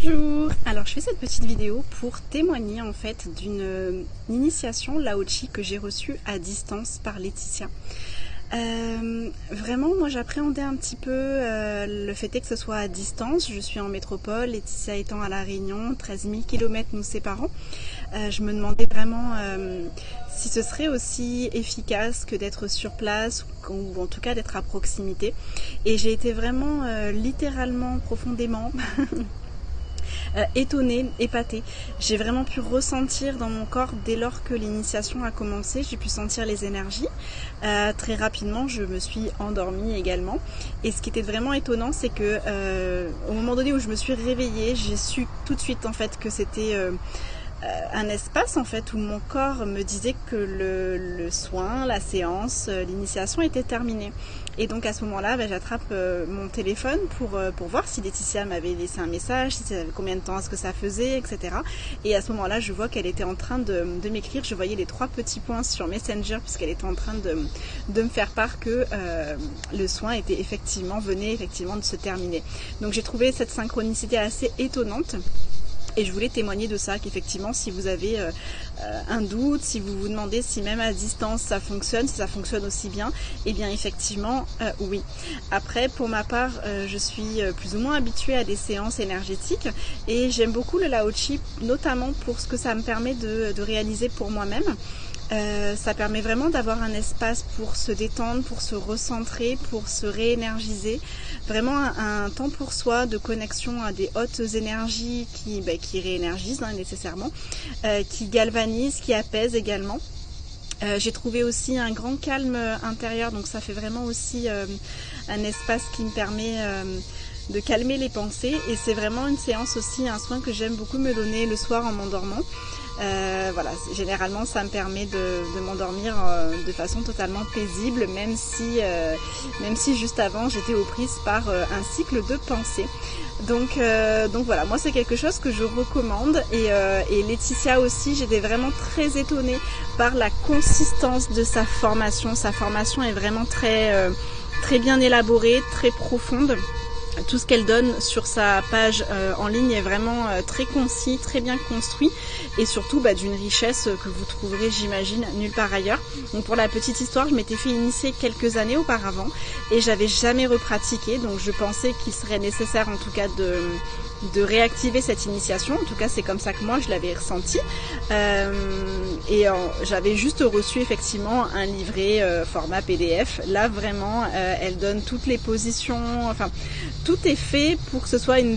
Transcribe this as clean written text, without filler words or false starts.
Bonjour. Alors je fais cette petite vidéo pour témoigner en fait d'une initiation Lao Chi que j'ai reçue à distance par Laetitia. Vraiment moi j'appréhendais un petit peu le fait que ce soit à distance. Je suis en métropole, Laetitia étant à La Réunion, 13 000 km nous séparant. Je me demandais vraiment si ce serait aussi efficace que d'être sur place ou en tout cas d'être à proximité. Et j'ai été vraiment littéralement profondément étonnée, épatée. J'ai vraiment pu ressentir dans mon corps dès lors que l'initiation a commencé. J'ai pu sentir les énergies. Très rapidement, je me suis endormie également. Et ce qui était vraiment étonnant, c'est que au moment donné où je me suis réveillée, j'ai su tout de suite en fait que c'était un espace en fait où mon corps me disait que le soin, la séance, l'initiation était terminée. Et donc à ce moment-là, j'attrape mon téléphone pour voir si Laetitia m'avait laissé un message, si combien de temps est-ce que ça faisait, etc. Et à ce moment-là, je vois qu'elle était en train de m'écrire. Je voyais les 3 petits points sur Messenger puisqu'elle était en train de me faire part que le soin venait effectivement de se terminer. Donc j'ai trouvé cette synchronicité assez étonnante. Et je voulais témoigner de ça, qu'effectivement, si vous avez un doute, si vous vous demandez si même à distance ça fonctionne, si ça fonctionne aussi bien, eh bien effectivement, oui. Après, pour ma part, je suis plus ou moins habituée à des séances énergétiques et j'aime beaucoup le Lao Chi, notamment pour ce que ça me permet de réaliser pour moi-même. Ça permet vraiment d'avoir un espace pour se détendre, pour se recentrer, pour se réénergiser. Vraiment un temps pour soi de connexion à des hautes énergies qui réénergisent nécessairement, qui galvanisent, qui apaisent également. J'ai trouvé aussi un grand calme intérieur, donc ça fait vraiment aussi un espace qui me permet de calmer les pensées. Et c'est vraiment une séance aussi, un soin que j'aime beaucoup me donner le soir en m'endormant. Voilà, généralement ça me permet de m'endormir de façon totalement paisible, même si juste avant j'étais aux prises par un cycle de pensée. Donc voilà, moi c'est quelque chose que je recommande et Laetitia aussi, j'étais vraiment très étonnée par la consistance de sa formation. Sa formation est vraiment très bien élaborée, très profonde. Tout ce qu'elle donne sur sa page en ligne est vraiment très concis, très bien construit et surtout d'une richesse que vous trouverez, j'imagine, nulle part ailleurs. Donc pour la petite histoire, je m'étais fait initier quelques années auparavant et j'avais jamais repratiqué, donc je pensais qu'il serait nécessaire en tout cas de réactiver cette initiation. En tout cas, c'est comme ça que moi je l'avais ressenti. J'avais juste reçu effectivement un livret format PDF. Là vraiment, elle donne toutes les positions, enfin tout est fait pour que ce soit une